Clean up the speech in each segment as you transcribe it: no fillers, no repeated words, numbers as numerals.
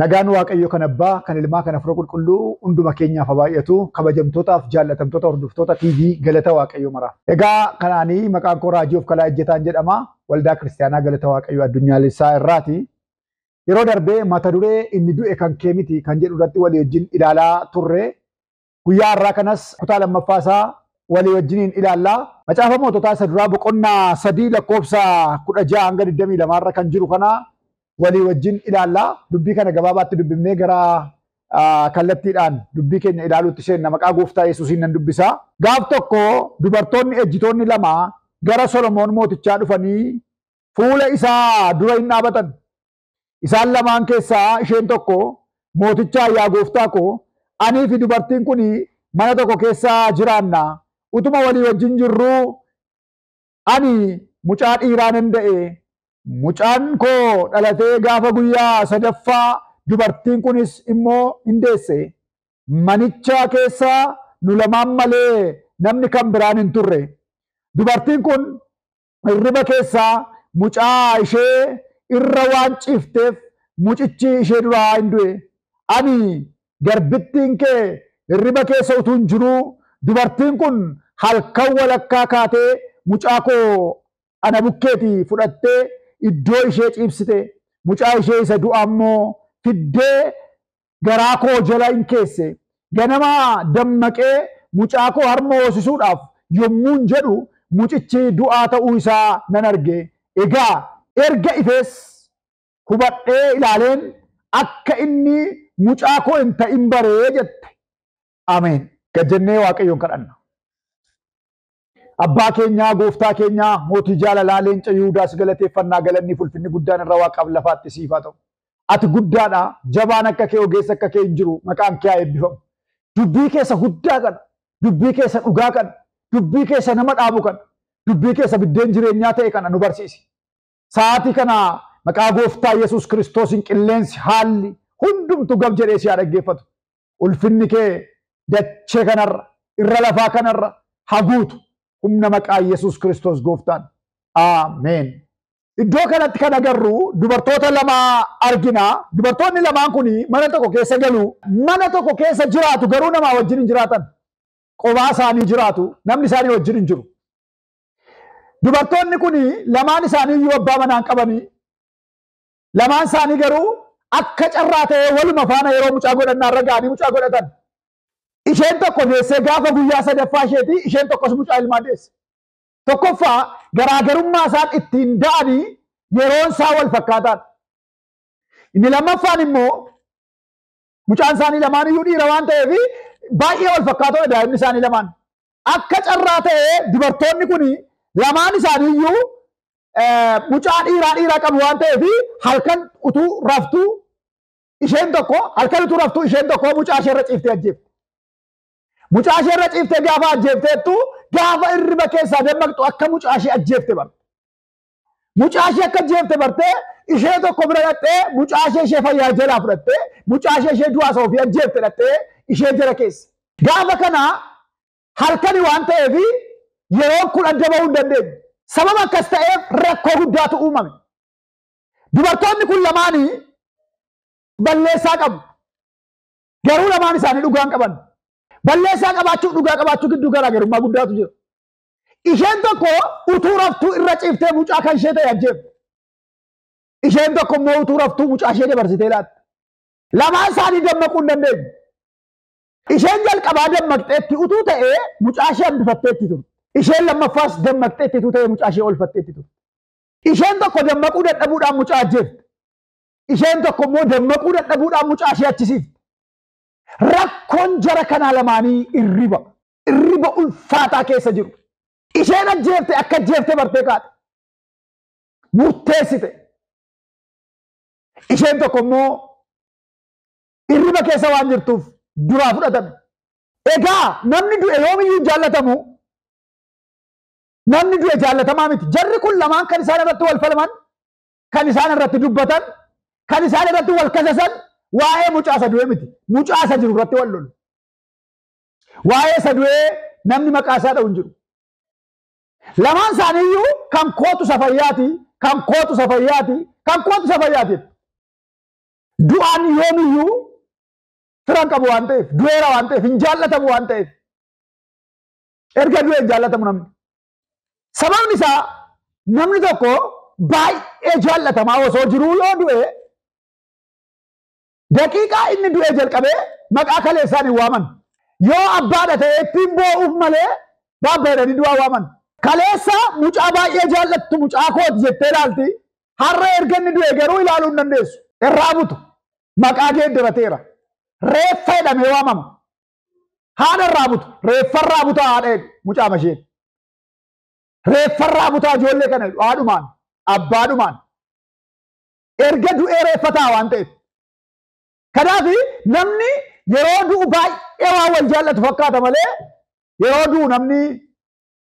Nagaan Waaqayyo kan Abbaa, kan Ilmaa, kan Hafuura Qulqulluu hunduma keenyaaf baay'atu kabajamtootaaf jaallatamtoota hordoftoota TV galata Waaqayyo mara. Egaa kanaanii maqaan koo Raajii of Kalaa Ejjetaan jedhama. Waldaa Kiristaanaa Galata Waaqayyo addunyaalessaa irraati. Yeroo darbee mata duree inni du'e kan kee miti kan jedhu irratti walii wajjin ilaalaa turre. Guyyaa har'aa kanas kutaa lammaffaasaa walii wajjiniin ilaallaa. Macaafa moototaa isa duraa boqonnaa 3 lakkoofsa 16 hanga 22 irra kan jiru kana walii wajjin ilaallaa. Dubbii kana gabaabaatti dubbifnee gara kallattiidhaan dubbii keenya ilaaluutti seenna. Maqaa Gooftaa Yesuusiin nan dubbisaa. Gaaf tokko dubartoonni ejjitoonni lama gara Solomoon mootichaa dhufanii fuula isaa dura hin dhaabatan. Isaan lamaan keessaa isheen tokko mootichaa, yaa gooftaa koo, anii fi dubartiin kun mana tokko keessa jiraanna. Utuma walii wajjin jirru ani mucaa dhiiraa nan da'e. Mucaan koo dhalatee gaafa guyyaa sadaffaa dubartiin kunis immoo hin deesse. Manicha keessa nu lamaan malee namni kan biraan hin turre. Dubartiin kun hirriba keessaa mucaa ishee irra waan ciifteef mucichi ishee duraa hin du'e. Ani garbittiin kee hirriba keessa utuu hin jiruu dubartiin kun halkan walakkaa kaatee mucaa koo ana bukkeetii fudhattee iddoo ishee ciibsite. Mucaa ishee isa du'a ammoo fiddee garaa koo jala hin keesse. Ganama dammaqee mucaa koo harma hoosisuudhaaf yommuun jedhu mucichi du'aa ta'uu isaa nan arge. Egaa erga ifees hubadhee ilaaleen akka inni mucaa koo hin ta'in baree jette. Ameen. Gad jennee Waaqayyoon kadhanna. Abbaa keenyaa, gooftaa keenyaa, mootii jaalalaa, leenca Yihuudaas galateeffannaa, galanni ulfinni guddaan irra Waaqaaf lafaatti siif haa ta'u. Ati guddaadha, jabaan akka kee, ogeessa akka kee hin jiru, maqaan kee haa eebbifamu. Dubbii keessa guddaa kana, dubbii keessa dhugaa kana, dubbii keessa nama dhaabu kana, dubbii keessa biddeen jireenyaa ta'e kana nu barsiisi. Sa'aatii kana maqaa gooftaa Yesuus Kiristoosiin qilleensi, haalli hundumtu gab jedhee si haa dhaggeeffatu. Ulfinni kee dachee kanarra, irra lafaa kanarra haguutu. Humna maqaa Yesuus Kiristoos gooftaan. Ameen. Iddoo kanatti kan agarru dubartoota lama argina. Dubartoonni lamaan kun mana tokko keessa galu. Mana tokko keessa jiraatu garuu namaa wajjin hin jiraatan. Qophaa isaanii jiraatu. Namni isaanii wajjin hin jiru. Dubartoonni kun lamaan isaanii iyyuu abbaa manaa hin qabanii. Lamaan isaanii garuu akka carraa ta'ee waluma faana yeroo mucaa godhannaa irra ga'anii mucaa godhatan. Isheen tokko deessee gaafa guyyaa sadaffaa isheeti, isheen tokkos mucaa ilmaa deesse. Tokkoffaa garaagarummaa isaan ittiin da'anii yeroon isaa wal fakkaataadha. Inni lammaffaan immoo mucaan isaanii lamaan iyyuu dhiira waan ta'eef baay'ee wal fakkaatoodha daa'imni isaanii lamaan. Akka carraa ta'ee dubartoonni kun lamaan isaanii iyyuu mucaa dhiiraa qabu waan ta'eef halkan utuu raftuu isheen tokko halkan utuu raftuu isheen tokko mucaa ishee irra ciiftee ajjeefte. Mucaa ishee irra ciiftee gaafa ajjeefteettu gaafa hirriba keessaa dammaqxu akka mucaa ishee ajjeefte barte. Mucaa ishee akka ajjeefte bartee ishee tokko bira dhaqxee mucaa ishee fayyaa jalaa fudhattee mucaa ishee du'aa isaa ofii ajjeefte dhaqxee ishee jala keessa. Gaafa kana halkani waan ta'eef yeroon kun adda bahuu hin dandeenye. Sababa akkas ta'eef rakkoo guddaatu uumame. Dubartoonni kun lamaanii balleessaa qabu. Garuu lamaan isaanii dhugaan qaban. Balleessaa qabaachuu dhugaa qabaachuu gidduu garaagarummaa guddaatu jira. Isheen tokko utuu raftuu irra ciiftee mucaa kan ishee ta'e ajjeefte. Isheen tokko immoo utuu raftuu mucaa ishee dabarsitee laatte. Lamaan isaanii dammaquu hin dandeenye. Isheen jalqabaa dammaqxeetti utuu ta'ee mucaa ishee hambifatteetti turte. Isheen lammaffaas dammaqxeetti utuu ta'ee mucaa ishee oolfatteetti turte. Isheen tokko dammaquu dadhabuudhaan mucaa ajjeefte. Isheen tokko immoo dammaquu dadhabuudhaan mucaa ishee achisiifte. Rakkoon jara kanaa lamaanii irriba ulfaataa keessa jiru. Isheen ajjeefte akka ajjeefte bartee kaate. Murteessite. Isheen tokko immoo irriba keessa waan jirtuuf duraa fudhatame. Egaa namni du'e yoomiyyuu jaallatamu. Namni du'e jaallatamaa miti. Jarri kun lamaan kan isaan irratti wal falman, kan isaan irratti dubbatan, kan isaan irratti wal kasasan waa'ee mucaa isa du'ee miti. Mucaa isa jiru irratti wal lolu. Waa'ee isa du'ee namni maqaa isaa dha'u hin jiru. Lamaan isaaniiyyuu kan kootu isa fayyaati, kan kootu isa fayyaati, kan kootu isa fayyaati. du'aan yoomiyyuu firan qabu waan ta'eef du'eera waan ta'eef hin jaallatamu waan ta'eef erga du'e hin jaallatamu namni. Sababni isaa namni tokko baay'ee jaallatamaa osoo jiruu yoo du'e daqiiqaa inni du'e jalqabee maqaa kaleessaan hin waaman. Yoo abbaadha ta'e ittiin boo'uuf malee baabba jedhanii du'aa waaman. Kaleessa mucaa baay'ee jaallattu mucaa kooti jettee ilaalti. Har'a erga inni du'e garuu ilaaluu hin dandeessu. Irraa butu maqaa geeddirateera. Reeffa jedhamee waamama. Haadha irraa butu reeffarraa butaa haadha jedhu mucaa masheen. Reeffarraa butaa ijoollee kana jedhu haadhumaan abbaadhumaan. Erga du'ee reeffataa waan ta'eef. Kanaaf namni yeroo du'u baay'ee waan wal jaallatu fakkaata malee yeroo du'u namni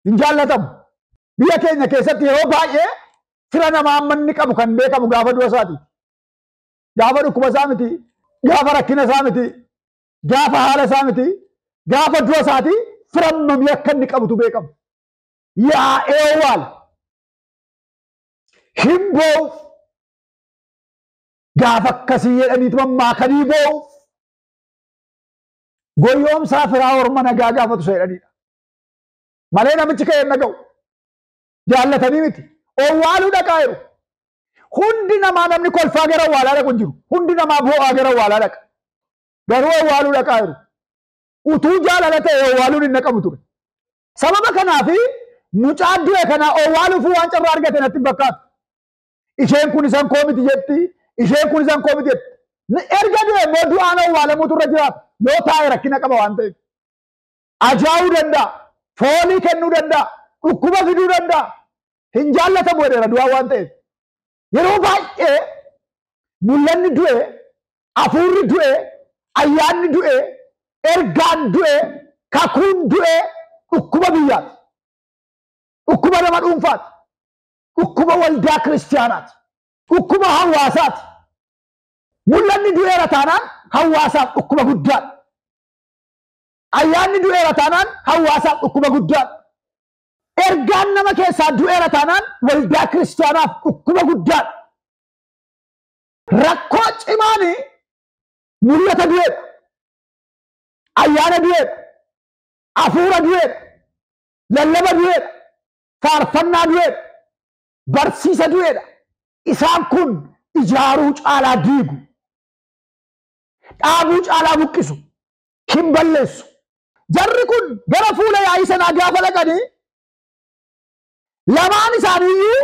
hin jaallatamu. Biyya keenya keessatti yeroo baay'ee fira namaa amma inni qabu kan beekamu gaafa du'a isaati. Gaafa dhukkuba isaa miti, gaafa rakkina isaa miti, gaafa haala isaa miti, gaafa du'a isaati fira mamii akka inni qabutu beekamu. Yaa'ee waala. Hin boo'u. Gaafa akkasii jedhaniitu mammaakanii boo'u. Goyoomsaa firaa orma nagaa gaafatu isa jedhanidha. Malee namichi ka'ee naga'u. Jaallatanii miti. Owwaaluu dhaqaa jiru. Hundi namaa namni kolfaa gara owwaalaa dhaqu hin jiru. Hundi namaa boo'aa gara owwaalaa dhaqa. Garuu owwaaluu dhaqaa jiru. Utuu jaalala ta'e owwaaluun hin naqamu ture. Sababa kanaafi mucaa du'e kanaa owwaaluufuu waan carraa argate natti hin fakkaatu. Isheen kun isan koo miti jetti. Isheen kun isan koo miti jetti. Erga du'e immoo du'aan owwaalamuutu irra jiraata. Yoo taa'e rakkina qaba waan ta'eef. Ajaa'uu danda'a. Foolii kennuu danda'a. Dhukkuba fiduu danda'a. Hin jaallatamu jedheera du'aa waan ta'eef. Yeroo baay'ee mul'anni du'e, hafuurri du'e, ayyaanni du'e, ergaan du'e, kakuun du'e dhukkuba biyyaati. Dhukkuba nama dhuunfaati. Dhukkuba waldaa kiristaanaati. Dhukkuba hawaasaati. Mul'anni du'eera taanaan hawaasaaf dhukkuba guddaadha. Ayyaanni du'eera taanaan hawaasaaf dhukkuba guddaadha. Ergaan nama keessaa du'eera taanaan waldaa kiristaanaaf dhukkuba guddaadha. Rakkoo cimaani mul'ata du'eedha. Ayyaana du'eedha. Hafuura du'eedha. Lallaba du'eedha. Faarfannaa du'eedha. Barsiisa du'eedha. Isaan kun ijaaruu caalaa diigu. Dhaabuu caalaa buqqisu. Hin balleessu. Jarri kun gara fuula yaa'ii sanaa gaafa dhaqanii lamaan isaaniiyyuu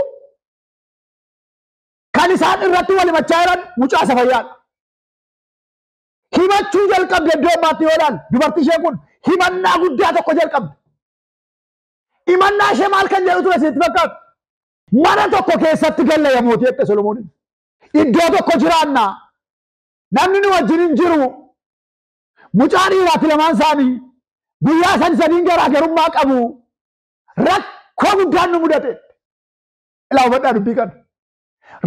kan isaan irratti wal himachaa jiran mucaa isa fayyaadha. Himachuu jalqabde iddoo ammaatti yoo ilaalle dubartii ishee kun himannaa guddaa tokko jalqabde. Himannaa ishee maal kan jedhu ture sitti fakkaatu? Mana tokko keessatti galla yemmuu jette Solomoon. Iddoo tokko jiraannaa namni nu wajjin hin jiru. Mucaa dhiiraati lamaan isaanii guyyaa sadiin garaagarummaa qabu. Rakkoo guddaan nu mudate. Ilaa hubadhaa dubbii kana.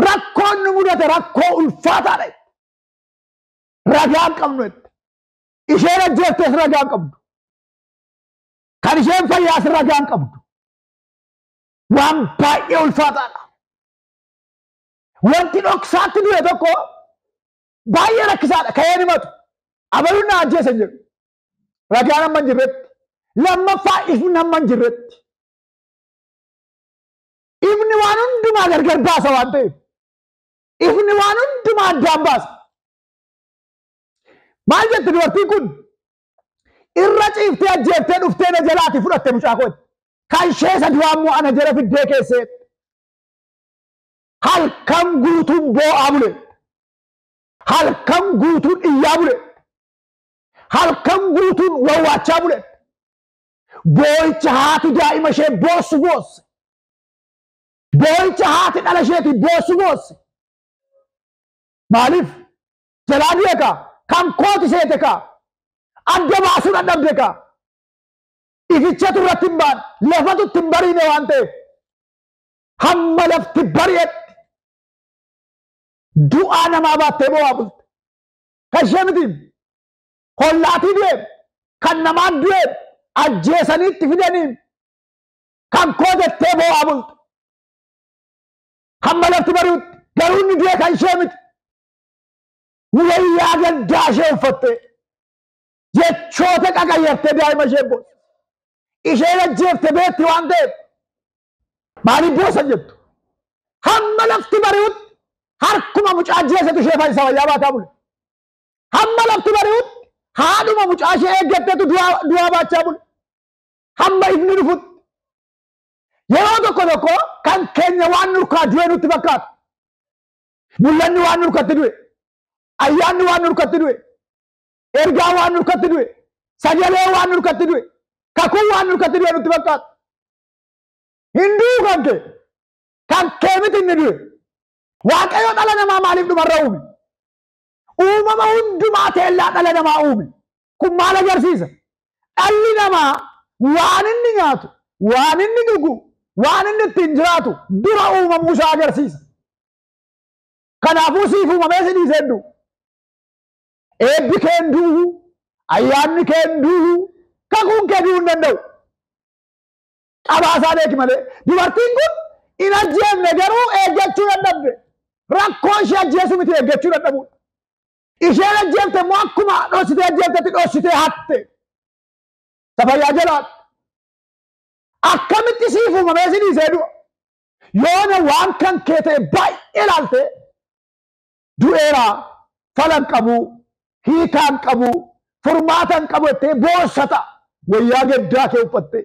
Rakkoon nu mudate rakkoo ulfaataadha. Ragaa hin qabnu jette. Isheen ajjeeftees ragaa hin qabdu. Kan isheen fayyaas ragaa hin qabdu. Waan baay'ee ulfaataadha. Wanti dhoksaatti du'e tokko baay'ee rakkisaadha. Ka'ee himatu. Abaluun na ajjeesan jedhu. Ragaan amma hin jirretti. Lammaffaa ifni amma hin jirretti. Ifni waan hundumaa gargar baasa waan ta'eef. Ifni waan hundumaa addaan baasa. Maal jette dubartiin kun? Irra ciiftee ajjeeftee dhuftee na jalaati fudhatte mucaa koo. Kan ishee isa du'aa immoo ana jala fiddee keessee. Halkan guutuun boo'aa bule. Halkan guutuun iyyaa bule. Halkan guutuun wawwaachaa bule. Boo'icha haati daa'ima ishee boossu boosse. Boo'icha haati dhala isheeti boossu boosse. Maaliif? Jalaa du'e kaa? Kan kooti seete kaa? Adda baasuu dadhabde kaa? Ifichatu irratti hin baane, lafatu itti hin bariine waan ta'eef. Hamma lafti bari'etti du'aa namaa baattee boo'aa bulte. Kan ishee mitiin hollaatii du'e, kan namaa du'e ajjeesaniitti fidaniin kan koo jettee boo'aa bulte. Hamma lafti bari'utti garuu inni du'e kan ishee miti. wayyaa gaddaa ishee uffattee jechoota qaqayyartee daa'ima ishee boosse. Isheen ajjeefte beetti waan ta'eef maaliif boosan jettu? Hamma lafti bari'utti harkuma mucaa ajjeesetu ishee fayyisaa wayyaa baataa bule. Hamma lafti bari'utti haadhuma mucaa ishee eeggatteetu du'aa baachaa bule. Hamma ifni dhufutti yeroo tokko tokko kan keenya waan nurkaa du'e nutti fakkaata. Mul'anni waan nurkatti du'e, ayyaanni waan nurkatti du'e, ergaan waan nurkatti du'e, sagalee waan nurkatti du'e, kakuun waan nurkatti du'e nutti fakkaata. Hinduu kan kee miti inni du'e. Waaqayyo dhala namaa maaliif dhumarra uume? Uumama hundumaa teellaa dhala namaa uume. Kun maal agarsiisa? Dhalli namaa waan inni nyaatu, waan inni dhugu, waan inni ittiin jiraatu dura uumamuu isaa agarsiisa. Kanaafuu siif uumamee si dhiisee hin du'u. Eebbi kee hin du'u, ayyaanni kee hin du'u, kakuun kee du'uu hin danda'u. Qabaasaa beeki malee. Dubartiin kun hin ajjeefne garuu eeggachuu dadhabde. Rakkoo ishee ajjeesuu miti eeggachuu dadhabuudha. Isheen ajjeefte immoo akkuma dhoositee ajjeeftetti dhoositee hatte. Safayyaa jalaatti. Akkamitti siif uumamee si dhiisee du'a? Yoona waan kan kee ta'e baay'ee ilaaltee du'eeraa, falan qabu, hiikaan qabu, furmaatan qabu jettee boossata. Wayyaa gaddaa kee uffattee,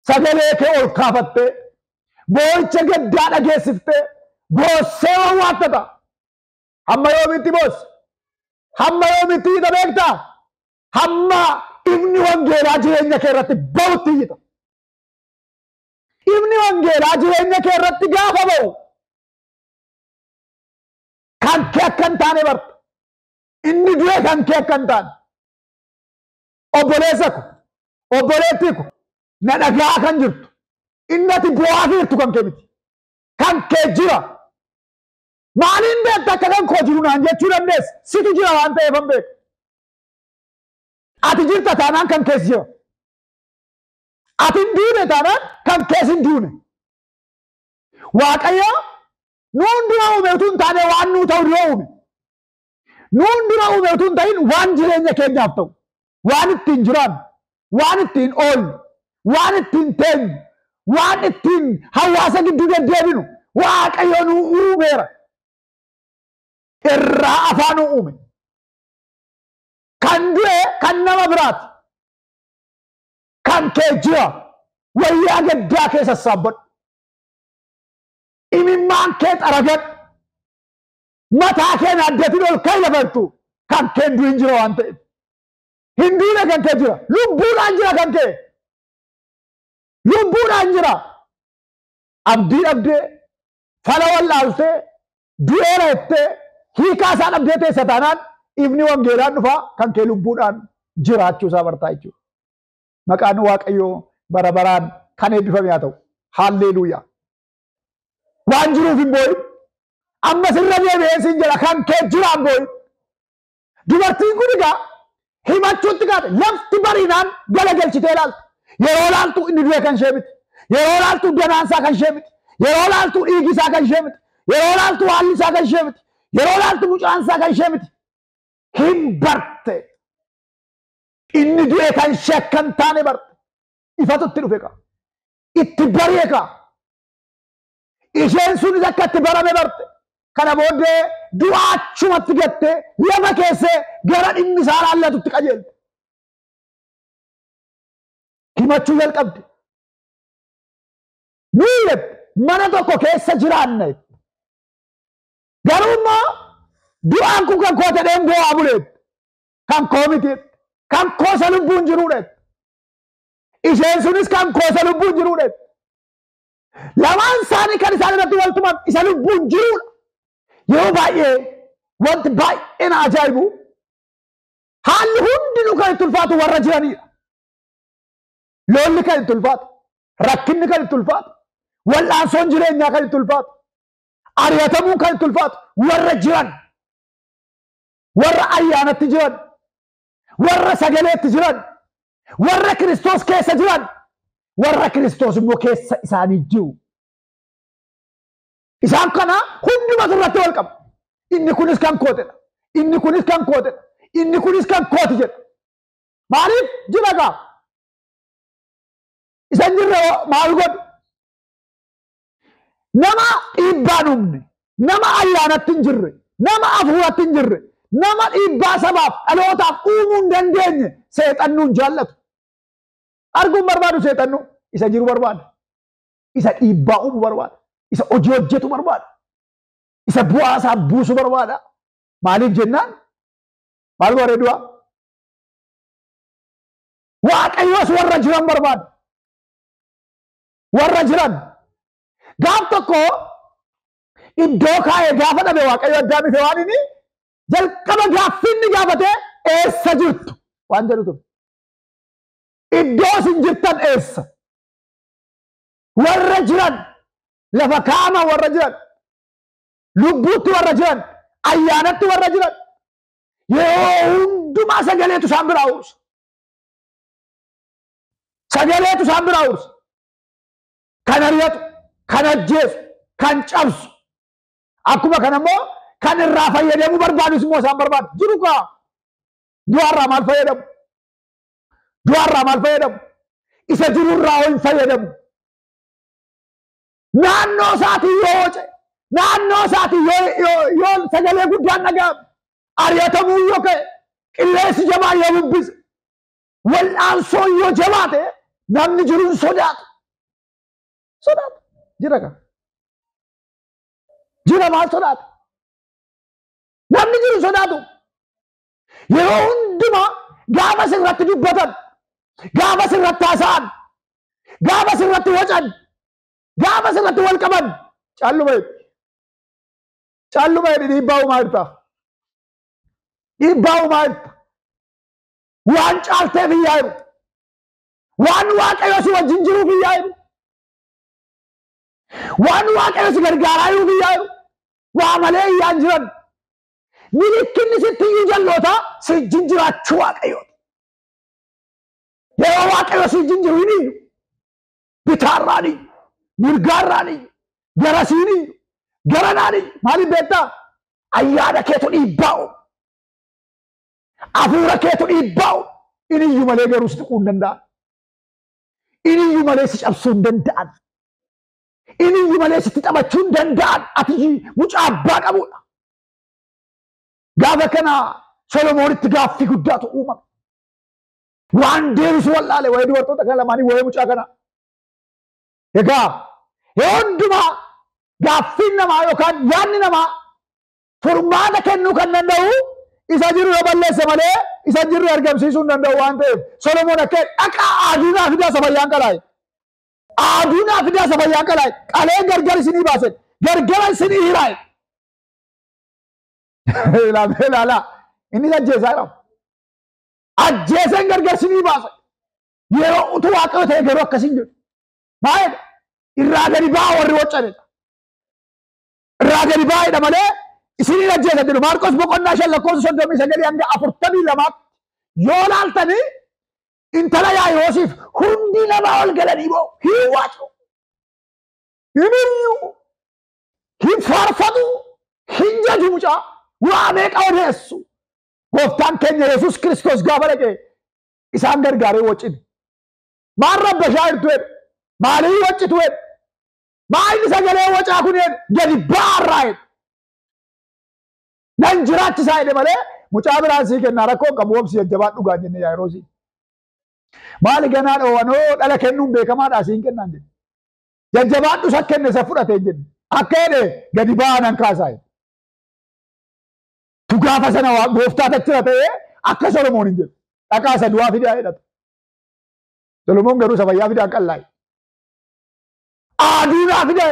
sagalee kee ol kaafattee, boo'icha gaddaa dhageessiftee, boossee wawwaattata. Hamma yoomitti boosse? Hamma yoomitti iyyita beektaa? Hamma ifni wangeelaa jireenya kee irratti ba'utti iyyita. Ifni wangeelaa jireenya kee irratti gaafa ba'u kan kee akka hin taane barta. Inni du'e kan kee akka hin taane. Obboleessa ko, obboleettii ko, na dhagaa kan jirtu. Inni ati bu'aa jirtu kan kee miti. Kan kee jira. Maaliin beekta akka kan koo jiru naan jechuu dandeessa? Situ jira waan ta'eef hin beeku. Ati jirta taanaan kan kees jira. Ati hin duune taanaan kan kees hin duune. Waaqayyo nuun dura uume utuu hin taane waan nuu ta'u dura uume. Nuun dura uume utuu hin ta'in waan jireenya keenyaaf ta'u, waan ittiin jiraannu, waan ittiin oollu, waan ittiin teenyu, waan ittiin hawaasa gidduu deddeebinu Waaqayyo nuu uumeera. Irraa afaan uume. Kan du'e kan nama biraati. Kan kee jira. Wayyaa gaddaa kee sassaabbadhu. Imimmaan kee xaragadhu. Mataa kee addatiin ol ka'ii lafartu. Kan kee hin du'in jira waan ta'eef. Hin duune kan kee jira. Lubbuudhaan jira kan kee. Lubbuudhaan jira. Abdii dhabdee, fala wallaaltee, du'eera jettee, hiikaa isaa dhabdee teessa taanaan ifni wangeelaan dhufaa kan kee lubbuudhaan jiraachuu isaa bartaa jechuudha. Maqaan Waaqayyoo bara baraan kan eebbifame haa ta'u. Haalleluuyaa. Waan jiruuf hin boo'in. Ammas irra deebi'ee siin jedha kan kee jiraan boo'in. Dubartiin kun egaa himachuutti kaate lafti bariinaan galagalchitee ilaaltu. Yeroo ilaaltu inni du'e kan ishee miti. Yeroo ilaaltu danaansaa kan ishee miti. Yeroo ilaaltu dhiigisaa kan ishee miti. Yeroo ilaaltu haallisaa kan ishee miti. Yeroo ilaaltu mucaansaa kan ishee miti. Hin barte. Inni du'e kan ishee akka hin taane barte. Ifatu itti dhufe qaba. Itti bari'e qaba. Isheen sunis akka itti barame barte. Kana booddee du'a achumatti gattee lafa keessee gara dhimmi isaa laallatutti qajeelte. Himachuu jalqabde. Nuyi mana tokko keessa jiraanne. Garuu immoo du'aan kun kan koo ta'een bu'aa buleet. Kan koo miti. Kan koosa lubbuun jiruudheet. Isheen sunis kan koosa lubbuun jiruudheet. Lamaan isaanii kan isaan irratti wal tuman isa lubbuun jiruudha. Yeroo baay'ee wanti baay'een ajaa'ibu haalli hundinuu kan itti ulfaatu warra jiranidha. Lolli kan itti ulfaatu, rakkinni kan itti ulfaatu, wal'aansoon jireenyaa kan itti ulfaatu, ari'atamuun kan itti ulfaatu warra jiran, warra ayyaanatti jiran, warra sagaleetti jiran, warra Kiristoos keessa jiran, warra Kiristoos immoo keessa isaanii jiru. Isaan kana hundumatu irratti wal qaba. Inni kunis kan kootedha. inni kunis kan koote inni kunis kan kooti jedha maaliif jira gaa isa jirre maal godhu nama dhiibbaan humne nama ayyaanatti hin jirre nama afuuratti hin jirre nama dhiibbaa sabaaf dhalootaaf uumuu hin dandeenye seexannuun jaallatu arguun barbaadu seexannuu isa jiru barbaada isa dhiibbaa uumu barbaada isa hojii hojjetu barbaada isa bu'aa isaa buusu barbaada maaliif jennaan maal godhee du'a waaqayyoos warra jiran barbaada warra jiran gaaf tokko iddoo kaa'ee gaafa dhabe waaqayyo addaam ife waan inni jalqaba gaaffinni gaafate eessa jirtu waan jedhutu iddoo isin jirtan eessa warra jiran lafa kaama warra jiran lubbuutti warra jiran ayyaanatti warra jiran yeroo hundumaa sagaleetu isaan biraa uursa sagaleetu isaan biraa uursa kan ari'atu kan ajjeesu kan cabsu akkuma kana immoo kan irraa fayyadamuu barbaadus immoo isaan barbaadu jiru kaa du'arraa maal fayyadamu du'arraa maal fayyadamu isa jirurraa hin fayyadamu naannoo isaatii yoo wace naannoo isaatii yoo sagalee guddaan dhaga'ame ari'atamuu yoo ka'e qilleensi jabaa yoo bubbise wal'aansoon yoo jabaate namni jiruun sodaatu jira ka jira maal sodaatu namni jiru sodaatu yeroo hundumaa gaafa sirratti dubbatan gaafa sirratti haasa'an gaafa sirratti wacan gaafa sirratti wal qaban caalluma jedhi dhiibbaa uumaa jirta waan caalteef hin yaa'iru waan waaqayyo si wajjin jiruuf hin yaa'iru waan waaqayyo si gargaaraa jiruuf hin yaa'iru waa malee iyyaan jiran milikinni sitti iyyuu jalloota si wajjin jiraachuu waaqayyooti yeroo waaqayyo si wajjin jiru hin iyyu bitaarraan iyyu mirgaarraan iyyu garasiin iyyu garanaan iyyu maaliif beektaa ayyaana keetu dhiibbaa'u hafuura keetu dhiibbaa'u inni iyyuu malee garuu si tuquu hin danda'an inni iyyuu malee si cabsuu hin danda'an inni iyyuu malee sitti taphachuu hin danda'an ati mucaa abbaa qabudha gaafa kana Solomoonitti gaaffii guddaatu uumame waan deebisu wallaale wayii dubartoota kana lamaanii wayii mucaa kana egaa hundumaa gaaffiin namaa yookaan yaadni namaa furmaata kennuu kan danda'u isa jiru yoo balleesse malee isa jirru argamsiisuu hin danda'u waan ta'eef Solomoon akka dhaqaa aduunaa fidaa safayyaan qalaaye aduunaa fidaa safayyaan qalaaye qalee gargar isinii baase gargara isinii hiraaye ilaala inni ajjeesaa jira ajjeeseen gargar isinii baase yeroo utuu waaqayyo ta'e garuu akkasiin jedhu baay'eedha irraa gadi ba'aa warri waccanedha irraa gadi baay'eedha malee isinii ajjeesa jedhu Maarqos boqonnaa 5 lakkoofsa 39 hanga 42 yoo laaltanii intala Yaayosiif hundi namaa ol galanii boo hin waacu hin iyyu hin faarfatu hin jaju mucaa waa meeqa odeessu gooftaan keenya Yesuus Kiristoos gaafa dhaqe isaan gargaaree waccine maal rabbashaa jirtu jedhe maalii waccitu jedhe maalli sagalee wacaa kun jedhe gadi baarraa jedhe nan jiraachisaa jedhe malee mucaa biraan sii kennaa rakkoo qabu wamsi jajjabaa dhugaa jenne Yaayiroosi maali ganaa dhoowwanoo dhala kennuun beekamaadhaa siin kennaan jedhe jajjabaadhu isa kenne isa fudhatee jenne akka jedhe gadi baanan kaasaa jedhe tu gaafa sana gooftaa tachira ta'ee akka Solomoon hin jedhu dhaqaa isa du'aa fidaa jedhatu Solomoon garuu isa fayyaa fidaa qallaaye aduunaa fidaa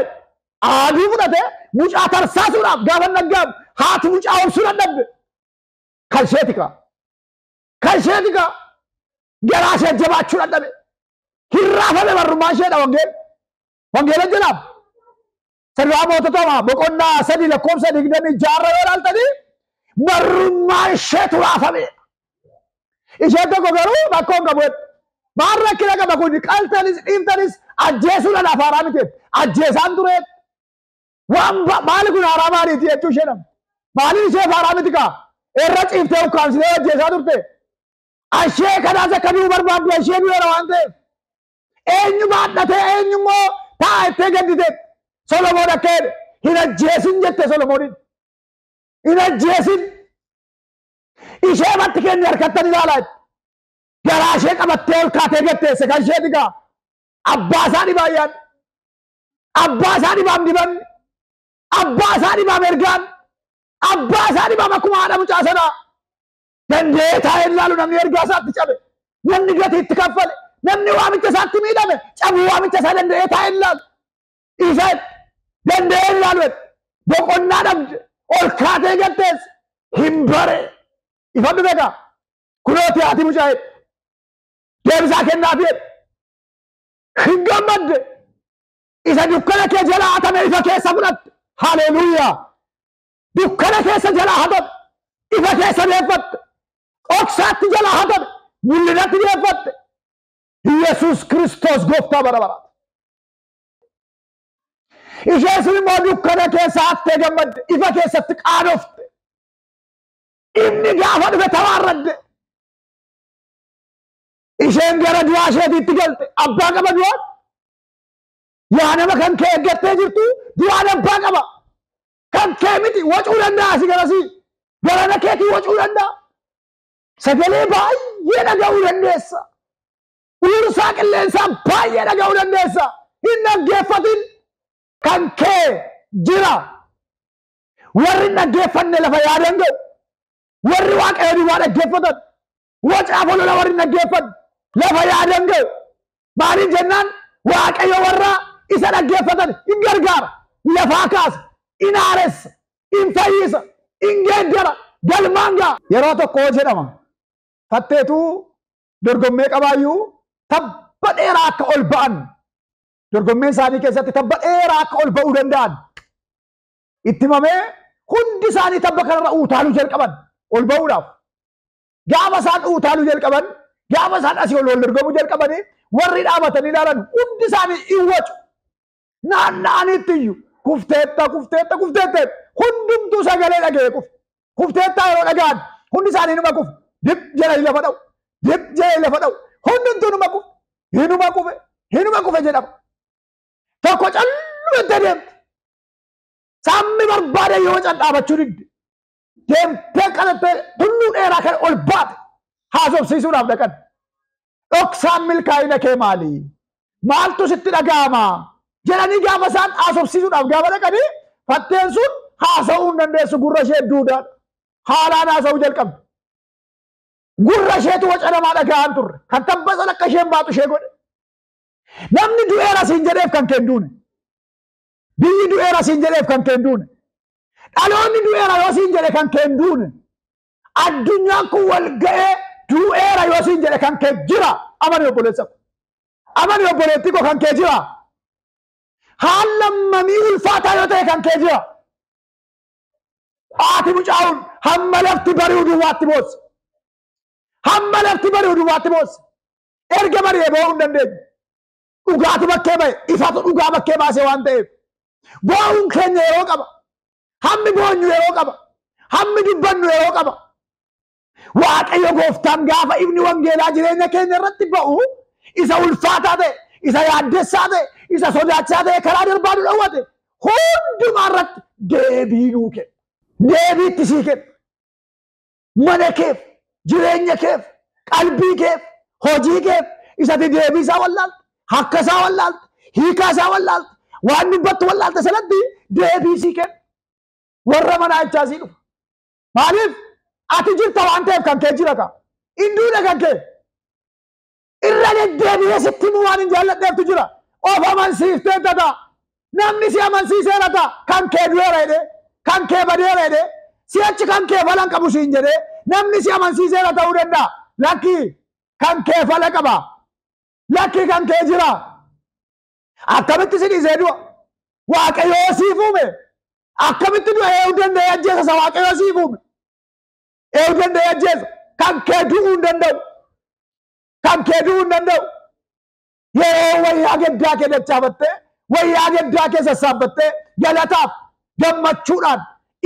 aduu fudhatee mucaa tarsaasuudhaaf gaafa naggaam haati mucaa obsuu dadhabde kan isheetika garaa ishee jabaachuu dadhabe hirraafame barrummaa isheedha wangeela jedhaam Sirraa Mootota boqonnaa 3 lakkoofsa 26 yoo laaltanii barrummaa isheetu raafame isheen tokko garuu bakkoon qabu maal rakkina qaba kun qaltanis dhiiftanis ajjeesuudhaan afaaraa miti ajjeesaan ture waan maali kun haaraa maaliiti jechuu ishee nama maaliin ishee afaaraa miti kaa irra ciiftee ukkaamsitee ajjeesaa turte. Ashee kanaas akka du'u barbaaddu ashee du'eera waan ta'eef. Eenyu baadhatee eenyummoo taa'ettee gaddite. Solomoon akka jedhe hin ajjeesin jette Solomooniin. Hin ajjeesin. Ishee matti keenya harkattan ilaalaa jetti. Garaa ishee qabattee ol kaatee gatteesse kan ishee dhigaa. Abbaa isaa dhibaa ayyaanni. Abbaa isaa dhibaam dibanni. Abbaa isaa dhibaam ergaan. Abbaa isaa dhibaam akkuma haadha mucaa sanaa. Danda'ee taa'ee ilaalu namni ergaa isaatti cabe. Namni gatii itti kaffale. Namni waamicha isaatti miidhame. Cabuu waamicha isaa danda'ee taa'ee ilaalu. Isa danda'ee ilaalu boqonnaa dhabde ol kaatee gatteesse. Hin bare. Ifadhu beekaa. Kunooti haati mucaa jedhe. Deebisaa kennaaf jedhe. Hin gammadde. Isa dukkana kee jalaa hatame ifa keessa fudhatte. Haleluuyaa. Dukkana keessa jalaa hatame. Ifa keessa deeffatte. Dhoksaatti jalaa hatame. Mul'inatti deeffatte. Yesuus Kiristoos gooftaa bara baraati. Isheen sun immoo dukkana keessa hattee gammadde. Ifa keessatti qaanofte. Inni gaafa dhufe tawaarradde. Isheen gara du'aa isheetiitti galte. Abbaa qaba du'aan. Yaa nama kan kee eeggattee jirtu du'aan abbaa qaba. Kan kee miti wacuu danda'a si garasii. Garana keetii wacuu danda'a. Sagalee baay'ee dhaga'uu dandeessa. Uursaa qilleensaa baay'ee dhaga'uu dandeessa. Hin dhaggeeffatin. Kan kee jira. Warri hin dhaggeeffanne lafa yaadan ga'u. Warri waaqayyo duwwaa dhaggeeffatan. Wacaa folola warri hin dhaggeeffanne lafa yaadan ga'u. Maaliif jennaan waaqayyo warra isa dhaggeeffatan hin gargaara. Lafaa kaasa. In haaressa. In fayyisa. In geeddara. Galmaan ga'a. Yeroo tokko jedhama. Fatteetuu dorgommee qabaayyuu tabba dheeraa akka ol ba'an. Dorgommeen isaanii keessatti tabba dheeraa akka ol ba'uu danda'an. Itti himamee hundi isaanii tabba kanarra utaaluu jalqaban. Ol ba'uudhaaf. Gaafa isaan utaaluu jalqaban, gaafa isaan asii ol dorgomuu jalqabanii warri dhaabatanii ilaalan hundi isaanii iwwacu. Naanna'anitti iyyuu kufteetta. Hundumtuu sagalee dhaga'ee kufe. Kufteettaa yeroo dhaga'an hundi isaanii numa kufe. Dib jedhanii lafa dha'u. Hundumtuu numa kufe. Hinuma kufe jedhama. Tokko calluutti deemte. Saammi barbaade yoo dhaabachuu didde. Deemtee qalattee tulluu dheeraa kan ol baate haasofsiisuudhaaf dhaqan. Dhoksaan milkaa'ina kee maali? Maaltu sitti dhaga'ama? Jedhanii gaafa isaan haasofsiisuudhaaf gaafa dhaqanii fatteen sun haasa'uu hin dandeessu gurra ishee duudaan. Haalaan haasa'uu jalqabde. Gurra isheetu waca namaa dhaga'an turre. Kan tabbasan akka isheen baatu ishee godhe. Namni du'eera siin jedheef kan kee hin duune. Biyyi du'eera siin jedheef kan kee hin duune. Dhaloonni du'eera yoo siin jedhe kan kee hin duune. Addunyaan kun wal ga'ee du'eera yoo siin jedhe kan kee jira. Amani obboleessa ko. Amani obboleetti ko kan kee jira. Haala mamii ulfaataa yoo ta'e kan kee jira. Haati mucaa'uun hamma lafti bari'u duwwaatti boosse. Hamma lafti bari'u duwwaatti boosse. Erga bari'ee boo'uu hin dandeenye. Dhugaatu bakkee ba'e. Ifatu dhugaa bakkee baasee waan ta'eef. Boo'uun keenya yeroo qaba. Hammi boonyu yeroo qaba. Hammi dubbannu yeroo qaba. Waaqayyo gooftaan gaafa ifni wangeelaa jireenya keenya irratti ba'u isa ulfaataa ta'e, isa yaaddessaa ta'e, isa sodaachisaa ta'e karaa darbaa nu dhowwate hundumaa irratti deebii nuu kenna. Deebii itti sii kenna. Mana keef, jireenya keef, qalbii keef, hojii keef isatti deebii isaa wallaalte, hakka isaa wallaalte, hiikaa isaa wallaalte, waan dubbattu wallaalte sanatti deebii sii kenna. Warra manaa jechaa sii dhufa. Maaliif? Ati jirta waan ta'eef kan kee jira ka. Induudha kan kee. Irra deddeebi'ee sitti himuu waan hin jaalladheeftu jira. Of amansiiftee ta'a. Namni si amansiiseera ta'a. Kan kee du'eera jedhee. Kan kee badeera jedhee. Si'achi kan kee falan qabu siin jedhee. Namni si amansiiseera ta'uu danda'a. Lakkii kan kee fala qaba. Lakkii kan kee jira. Akkamitti si dhiisee du'a? Waaqayyoo siif uume. Akkamitti du'a eeyyuu danda'ee ajjeesa waaqayyoo siif uume. Eeyyuu danda'ee ajjeesa. Kan kee du'uu hin danda'u. Kan kee du'uu hin danda'u. Yeroo wayyaa gaddaa kee dachaafattee, wayyaa gaddaa kee sassaabbattee, galataaf, gammachuudhaan,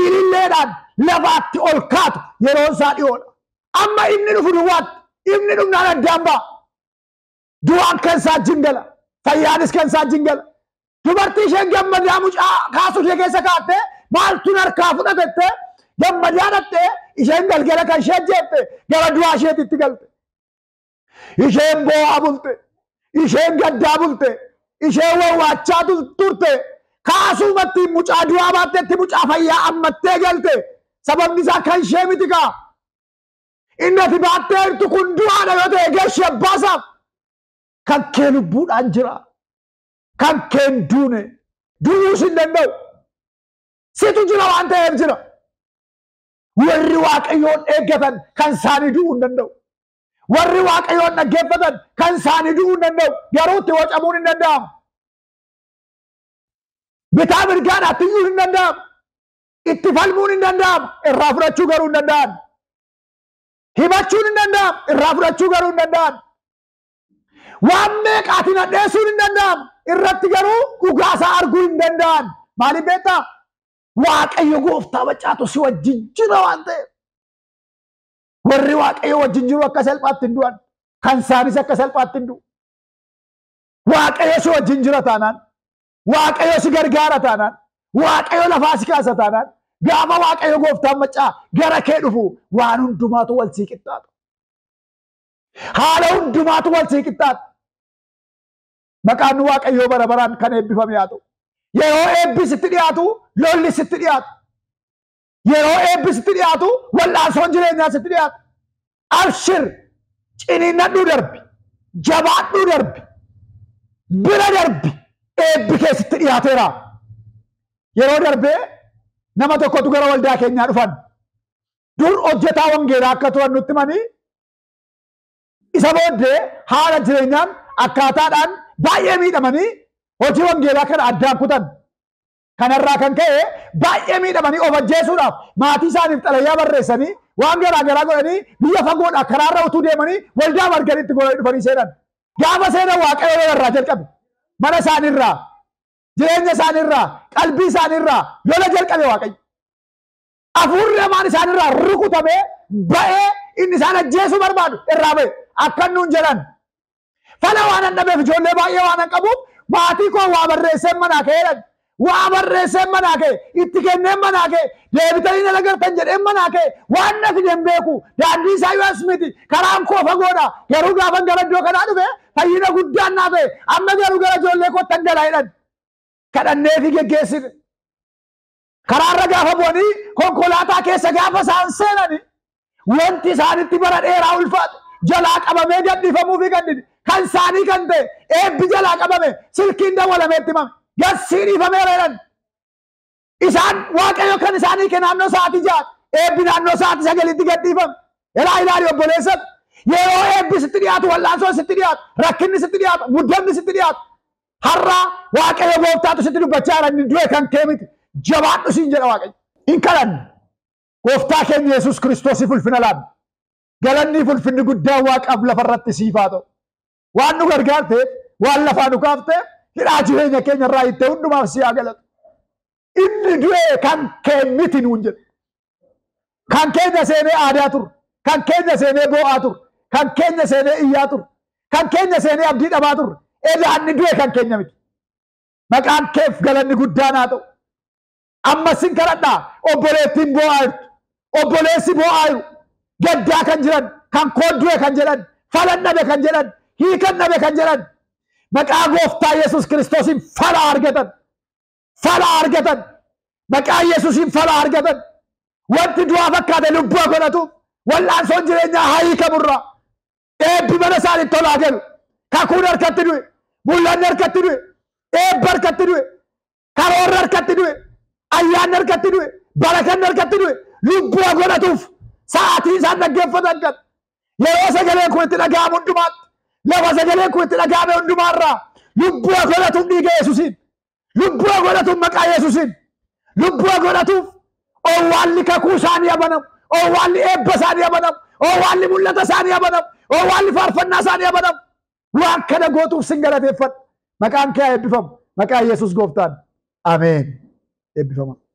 ililleedhaan, lafaatti ol kaatu yeroon isaa dhiyoodha. Amma inni dhufu duwwaatti inni dhumnaan addaan ba'a. Du'aan kan isaa jingala fayyaanis kan isaa jingala. Dubartii isheen gammadaa mucaa kaasuu ishee keessa kaattee maaltu harkaa fudhatettee gammadaa dhattee isheen galgala kan ishee jeeftee gara du'aa isheetitti galte. Isheen boo'aa bulte, isheen gaddaa bulte, isheen wawwaachaa turte. Kaasumatti mucaa du'aa baatteetti mucaa fayyaa ammattee galte. Sababni isaa kan ishee miti kaa. Inni ati baattee jirtu kun du'aadha yoo ta'e geessi abbaasaaf. Kan kee lubbuudhaan jira. Kan kee hin duune du'uus hin danda'u. Situ jira waan ta'eef jira. Warri Waaqayyoon eeggatan kan isaanii du'uu hin danda'u. Warri Waaqayyoon dhaggeeffatan kan isaanii du'uu hin danda'u. Garuu itti wacamuun hin danda'amu. Bitaa mirgaadhaatti iyyuu hin danda'amu. Itti falmuun hin danda'amu. Irraa fudhachuu garuu hin danda'an. Himachuun hin danda'amu. Irraa fudhachuu garuu hin danda'an. Waan meeqaatiin addeessuun hin danda'amu. Irratti garuu dhugaasaa arguu hin danda'an. Maaliif beektaa? Waaqayyo gooftaa macaatu si wajjin jira waan ta'eef. Warri Waaqayyo wajjin jiru akka salphaatti hin du'an. Kan isaanis akka salphaatti hin du'u. Waaqayyo si wajjin jira taanaan. Waaqayyo si gargaara taanaan. Waaqayyo lafaa si kaasa taanaan. Gaafa Waaqayyo gooftaan macaa gara kee dhufu waan hundumaatu wal sii qixxaata. Haala hundumaatu wal sii qixxaata. Maqaan Waaqayyoo bara baraan kan eebbifame haa ta'u. Yeroo eebbi sitti dhiyaatu lolli sitti dhiyaatu. Yeroo eebbi sitti dhiyaatu wal'aansoon jireenyaa sitti dhiyaatu. Abshir ciniinnadhuu darbi. Jabaadhuu darbi. Bira darbi. Eebbi keessatti dhiyaateera. Yeroo darbee nama tokkotu gara waldaa keenyaa dhufan. Dur hojjetaa wangeelaa akka turan nutti himanii isa booddee haala jireenyaan akkaataadhaan baay'ee miidhamanii hojii wangeelaa kana addaan kutan. Kanarraa kan ka'e baay'ee miidhamanii of ajjeesuudhaaf maatii isaaniif xalayaa barreessanii waan garaa garaa godhanii biyya fagoodhaa karaarra utuu deemanii waldaa marganitti godhanii dhufanii seenan. Gaafa seenan Waaqayyo irraa jalqabe. Mana isaaniirraa, jireenya isaaniirraa, qalbii isaaniirraa lola jalqabe Waaqayyo. Hafuurri hamaan isaaniirraa rukutamee ba'ee inni isaan ajjeesuu barbaadu irraa ba'e. Akka nuun jedhan. Fala waan hin dhabeef ijoollee baay'ee waan hin qabuuf maatii koo waa barreesseen manaa ka'ee jedhan. Waa barreesseen manaa ka'e, itti kenneen manaa ka'e, deebitanii na lagartan jedheen manaa ka'e, waan na fideen beeku, daandii isaa yoo as miti, karaan koo fagoodha. Garuu gaafa gara iddoo kanaa dhufe fayyina guddaan naa ta'e, amma garuu gara ijoollee kootti galaa jedhan. Kadhannee fi geggeessine. Karaarra gaafa bu'anii konkolaataa keessa gaafa isaan seenani wanti isaanitti bara dheeraa ulfaate jalaa qabamee gadhiifamuu fi gaddine kan isaanii kan ta'e eebbi jalaa qabame silkiin dawwalameetti himame. Gassii dhiifameera jedhan. Isaan Waaqayyo kan isaanii kenna naannoo sa'aatii ja'a eebbi naannoo sa'aatii sagaliitti gadhiifame. Ilaali obboleessatti. Yeroo eebbi sitti dhiyaatu, wal'aansoon sitti dhiyaatu, rakkinni sitti dhiyaatu, muddamni sitti dhiyaatu. Har'a Waaqayyo gooftaatu sitti dubbachaa jira. Inni du'e kan kee miti. Jabaadhu siin jedha Waaqayyo. Hin kadhanne. Gooftaa keenya Yesuus Kiristoosiif ulfina laanna. Galanni fi ulfinni guddaan Waaqaaf lafarratti siif haa ta'u. Waan nu gargaarteef, waan lafaa nu kaafteef hidhaa jireenya keenya irraa hittee hundumaaf si haa galatu. Inni du'e kan kee miti nuun jedhe. Kan keenya seenee aadaa ture. Kan keenya seenee boo'aa ture. Kan keenya seenee iyyaa ture. Kan keenya seenee abdii dhabaa ture. Inni du'e kan keenya miti. Maqaan keef galanni guddaan haa ta'u. Ammas hin kadhadhaa obboleettiin boo'aa jirtu. Obboleessi boo'aa jiru. Gaddaa kan jiran, kan kooddu'e kan jedhan, falan dhabe kan jedhan, hiikan dhabe kan jedhan. Maqaa gooftaa Yesuus Kiristoosiin fala argatan. Fala argatan. Maqaa Yesuusiin fala argatan. Wanti du'aa fakkaate lubbuu godhatuuf wal'aansoon jireenyaa haa hiikamurraa. Eebbi mana isaaniitti tolaa galu. Kakuun harkatti du'e. Mul'anni harkatti du'e. Eebbi harkatti du'e. Karoorri harkatti du'e. Ayyaanni harkatti du'e. Barakanni harkatti du'e. Lubbuu godhatuuf sa'aatii isaan dhaggeeffatan kan. Yeroo sagaleen kun itti dhaga'amu hundumaatti. Lafa sagaleen kun itti dhaga'ame hundumaarraa lubbuu godhatuuf dhiiga Yesuusiin. Lubbuu godhatuuf maqaa Yesuusiin. Lubbuu godhatuuf owwaalli kakuu isaanii abanamu. Owwaalli eebba isaanii abanamu. Owwaalli mul'ata isaanii abanamu. Owwaalli faarfannaa isaanii abanamu. Waan kana gootuuf sin galateeffadha. Maqaan kee eebbifamu. Maqaa Yesuus gooftaan. Ameen. Eebbifama.